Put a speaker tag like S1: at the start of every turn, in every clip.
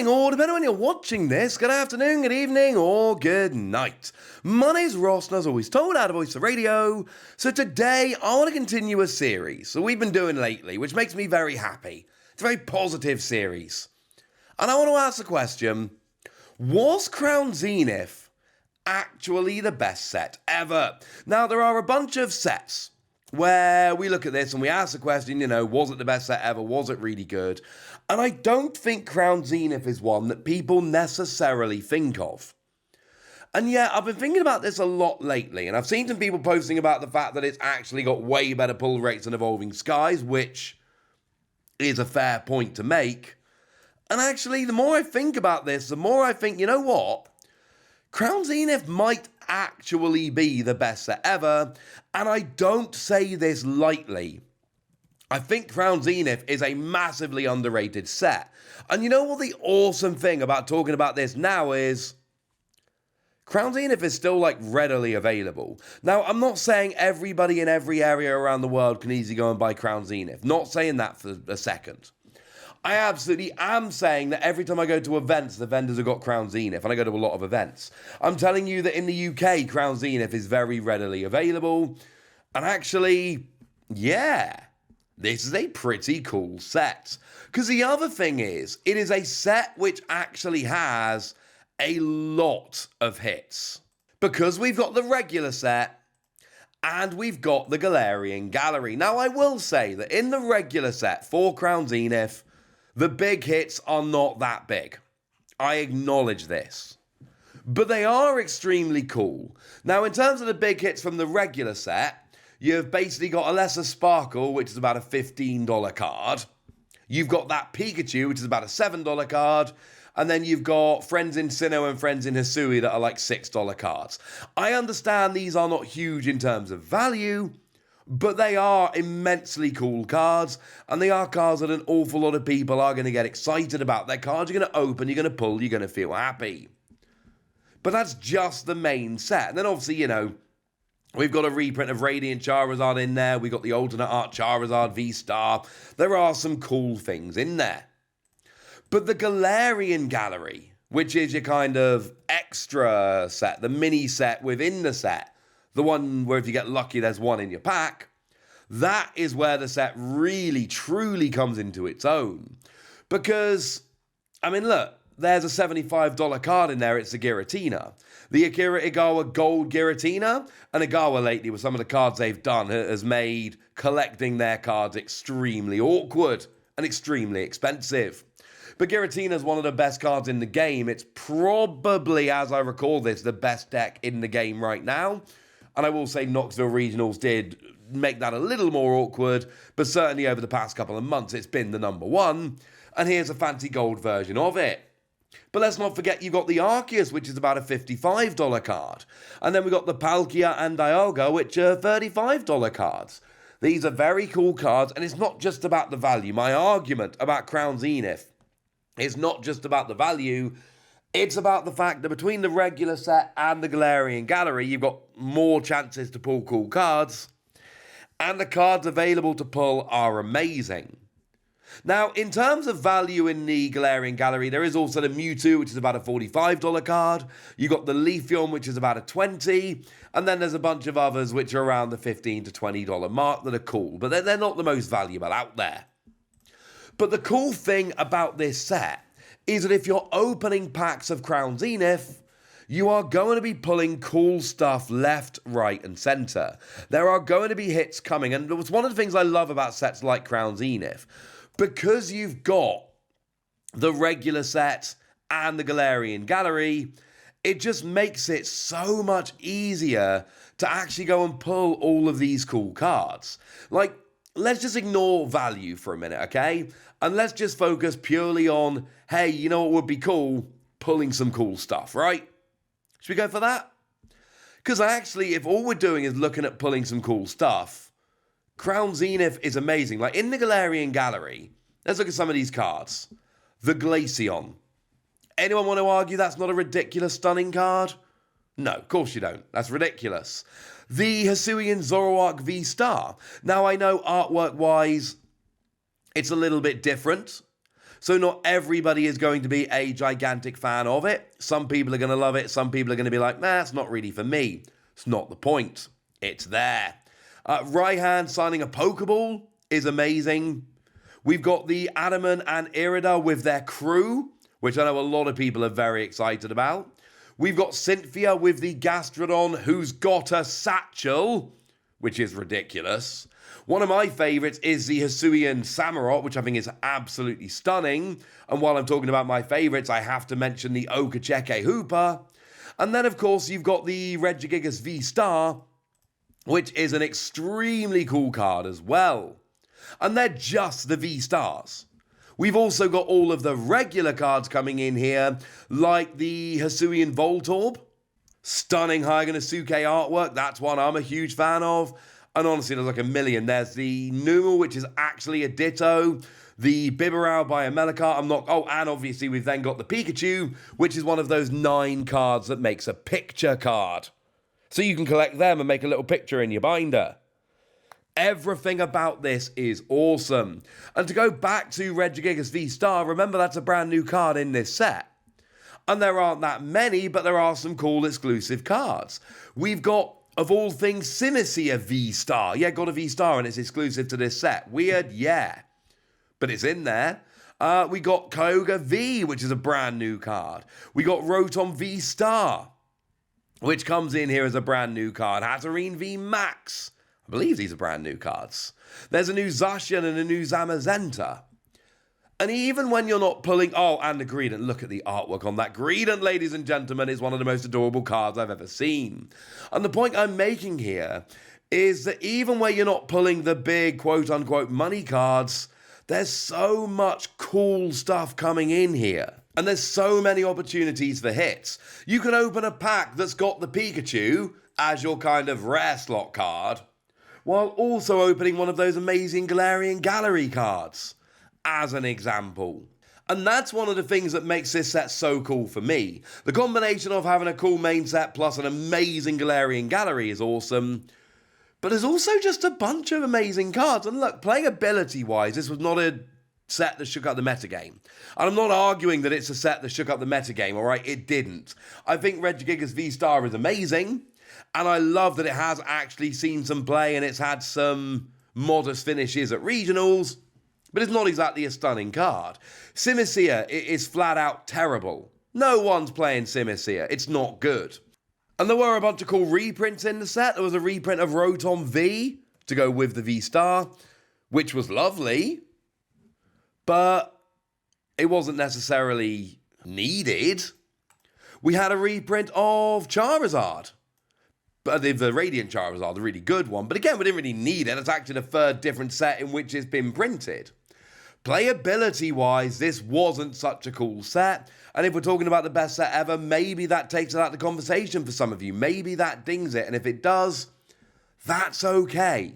S1: morning, or depending on when you're watching this, good afternoon, good evening, or good night. My name's Ross, and as always told, out of Voice of Radio. So today, I want to continue a series that we've been doing lately, which makes me very happy. It's a very positive series. And I want to ask the question, was Crown Zenith actually the best set ever? Now, there are a bunch of sets where we look at this and we ask the question, was it the best set ever? Was it really good? And I don't think Crown Zenith is one that people necessarily think of. And yeah, I've been thinking about this a lot lately, and I've seen some people posting about the fact that it's actually got way better pull rates than Evolving Skies, which is a fair point to make. And actually, the more I think about this, the more I think, you know what? Crown Zenith might actually be the best set ever, and I don't say this lightly. I think Crown Zenith is a massively underrated set. And you know what the awesome thing about talking about this now is? Crown Zenith is still readily available. Now, I'm not saying everybody in every area around the world can easily go and buy Crown Zenith. Not saying that for a second. I absolutely am saying that every time I go to events, the vendors have got Crown Zenith, and I go to a lot of events. I'm telling you that in the UK, Crown Zenith is very readily available. And actually, yeah, this is a pretty cool set. Because the other thing is, it is a set which actually has a lot of hits. Because we've got the regular set, and we've got the Galarian Gallery. Now, I will say that in the regular set for Crown Zenith, the big hits are not that big. I acknowledge this. But they are extremely cool. Now, in terms of the big hits from the regular set, you've basically got a Lesser Sparkle, which is about a $15 card. You've got that Pikachu, which is about a $7 card. And then you've got Friends in Sinnoh and Friends in Hisui that are $6 cards. I understand these are not huge in terms of value, but they are immensely cool cards, and they are cards that an awful lot of people are going to get excited about. They're cards you're going to open, you're going to pull, you're going to feel happy. But that's just the main set. And then obviously, we've got a reprint of Radiant Charizard in there. We've got the alternate art Charizard V-Star. There are some cool things in there. But the Galarian Gallery, which is your kind of extra set, the mini set within the set, the one where if you get lucky, there's one in your pack. That is where the set really, truly comes into its own. Because, look, there's a $75 card in there. It's the Giratina. The Akira Igawa Gold Giratina. And Igawa lately, with some of the cards they've done, has made collecting their cards extremely awkward and extremely expensive. But Giratina is one of the best cards in the game. It's probably, as I recall this, the best deck in the game right now. And I will say Knoxville Regionals did make that a little more awkward, but certainly over the past couple of months, it's been the number one. And here's a fancy gold version of it. But let's not forget you've got the Arceus, which is about a $55 card. And then we've got the Palkia and Dialga, which are $35 cards. These are very cool cards, and it's not just about the value. My argument about Crown Zenith is not just about the value. It's about the fact that between the regular set and the Galarian Gallery, you've got more chances to pull cool cards. And the cards available to pull are amazing. Now, in terms of value in the Galarian Gallery, there is also the Mewtwo, which is about a $45 card. You've got the Leafeon, which is about a $20. And then there's a bunch of others which are around the $15 to $20 mark that are cool. But they're not the most valuable out there. But the cool thing about this set is that if you're opening packs of Crown Zenith, you are going to be pulling cool stuff left, right, and centre. There are going to be hits coming, and it's one of the things I love about sets like Crown Zenith. Because you've got the regular set and the Galarian Gallery, it just makes it so much easier to actually go and pull all of these cool cards. Let's just ignore value for a minute, okay? And let's just focus purely on, hey, you know what would be cool? Pulling some cool stuff, right? Should we go for that? Because actually, if all we're doing is looking at pulling some cool stuff, Crown Zenith is amazing. In the Galarian Gallery, let's look at some of these cards. The Glaceon. Anyone want to argue that's not a ridiculous, stunning card? No, of course you don't. That's ridiculous. The Hisuian Zoroark V-Star. Now, I know artwork-wise, it's a little bit different, So not everybody is going to be a gigantic fan of it. Some people are going to love it. Some people are going to be like, nah, it's not really for me. It's not the point. It's there. Raihan signing a Pokeball is amazing. We've got the Adamant and Irida with their crew, which I know a lot of people are very excited about. We've got Cynthia with the Gastrodon, who's got a satchel, which is ridiculous. One of my favourites is the Hisuian Samurott, which I think is absolutely stunning. And while I'm talking about my favourites, I have to mention the Okacheke Hooper. And then, of course, you've got the Regigigas V-Star, which is an extremely cool card as well. And they're just the V-Stars. We've also got all of the regular cards coming in here, like the Hisuian Voltorb. Stunning Hyganasuke artwork. That's one I'm a huge fan of. And honestly, there's like a million. There's the Numel, which is actually a Ditto. The Bibarel by a Melakar. And obviously we've then got the Pikachu, which is one of those 9 cards that makes a picture card. So you can collect them and make a little picture in your binder. Everything about this is awesome. And to go back to Regigigas V-Star, remember that's a brand new card in this set. And there aren't that many, but there are some cool exclusive cards. We've got, of all things, Simicia V-Star. Yeah, got a V-Star and it's exclusive to this set. Weird, yeah. But it's in there. We got Kyogre V, which is a brand new card. We got Rotom V-Star, which comes in here as a brand new card. Hatterene V Max. I believe these are brand new cards. There's a new Zacian and a new Zamazenta. And even when you're not pulling... Oh, and the Greedent. Look at the artwork on that. Greedent, ladies and gentlemen, is one of the most adorable cards I've ever seen. And the point I'm making here is that even where you're not pulling the big quote-unquote money cards, there's so much cool stuff coming in here. And there's so many opportunities for hits. You can open a pack that's got the Pikachu as your kind of rare slot card, while also opening one of those amazing Galarian Gallery cards, as an example. And that's one of the things that makes this set so cool for me. The combination of having a cool main set plus an amazing Galarian Gallery is awesome, but there's also just a bunch of amazing cards. And look, playability-wise, this was not a set that shook up the metagame. And I'm not arguing that it's a set that shook up the metagame, alright? It didn't. I think Regigigas V-Star is amazing, and I love that it has actually seen some play and it's had some modest finishes at regionals, but it's not exactly a stunning card. Simicia is flat out terrible. No one's playing Simicia. It's not good. And there were a bunch of cool reprints in the set. There was a reprint of Rotom V to go with the V-Star, which was lovely, but it wasn't necessarily needed. We had a reprint of Charizard. But the Radiant Charizard, the really good one. But again, we didn't really need it. It's actually the third different set in which it's been printed. Playability-wise, this wasn't such a cool set. And if we're talking about the best set ever, maybe that takes it out of the conversation for some of you. Maybe that dings it. And if it does, that's okay.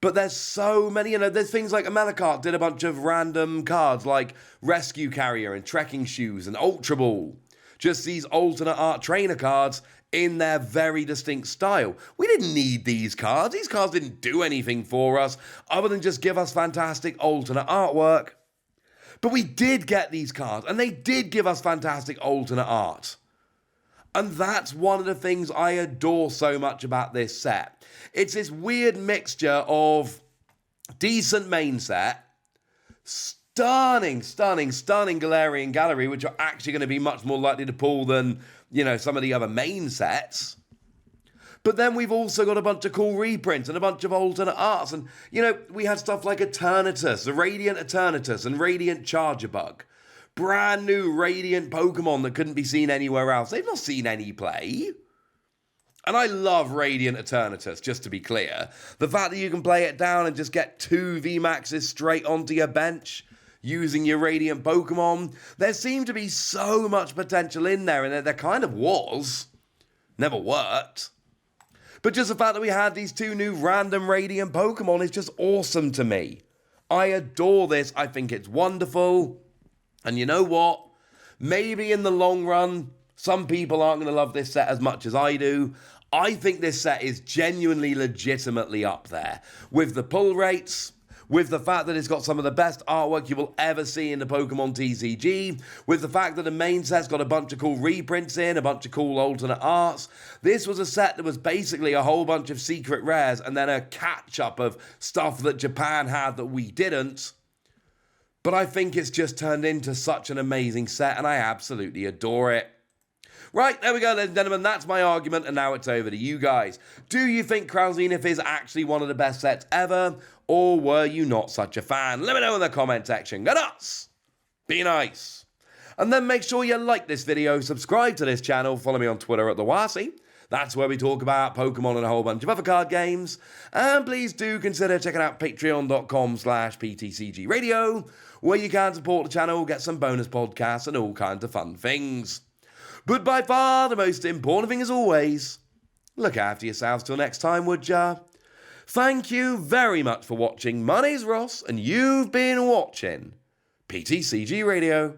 S1: But there's so many, there's things like Melakar did a bunch of random cards like Rescue Carrier and Trekking Shoes and Ultra Ball. Just these alternate art trainer cards in their very distinct style. We didn't need these cards. These cards didn't do anything for us other than just give us fantastic alternate artwork. But we did get these cards, and they did give us fantastic alternate art. And that's one of the things I adore so much about this set. It's this weird mixture of decent main set, stunning Galarian Gallery, which are actually going to be much more likely to pull than, some of the other main sets. But then we've also got a bunch of cool reprints and a bunch of alternate arts. And, we had stuff like Eternatus, the Radiant Eternatus and Radiant Chargerbug. Brand new Radiant Pokemon that couldn't be seen anywhere else. They've not seen any play. And I love Radiant Eternatus, just to be clear. The fact that you can play it down and just get 2 VMAXs straight onto your bench using your Radiant Pokemon. There seemed to be so much potential in there, and there kind of was. Never worked. But just the fact that we had these 2 new random Radiant Pokemon is just awesome to me. I adore this. I think it's wonderful. And you know what? Maybe in the long run, some people aren't going to love this set as much as I do. I think this set is genuinely, legitimately up there. With the pull rates, with the fact that it's got some of the best artwork you will ever see in the Pokemon TCG, with the fact that the main set's got a bunch of cool reprints in, a bunch of cool alternate arts. This was a set that was basically a whole bunch of secret rares and then a catch-up of stuff that Japan had that we didn't. But I think it's just turned into such an amazing set, and I absolutely adore it. Right, there we go, ladies and gentlemen, that's my argument, and now it's over to you guys. Do you think Crown Zenith is actually one of the best sets ever, or were you not such a fan? Let me know in the comment section. Go nuts! Be nice! And then make sure you like this video, subscribe to this channel, follow me on Twitter at TheWasi. That's where we talk about Pokemon and a whole bunch of other card games. And please do consider checking out patreon.com/PTCG Radio, where you can support the channel, get some bonus podcasts, and all kinds of fun things. But by far the most important thing as always, look after yourselves till next time, would ya? Thank you very much for watching. My name's Ross, and you've been watching PTCG Radio.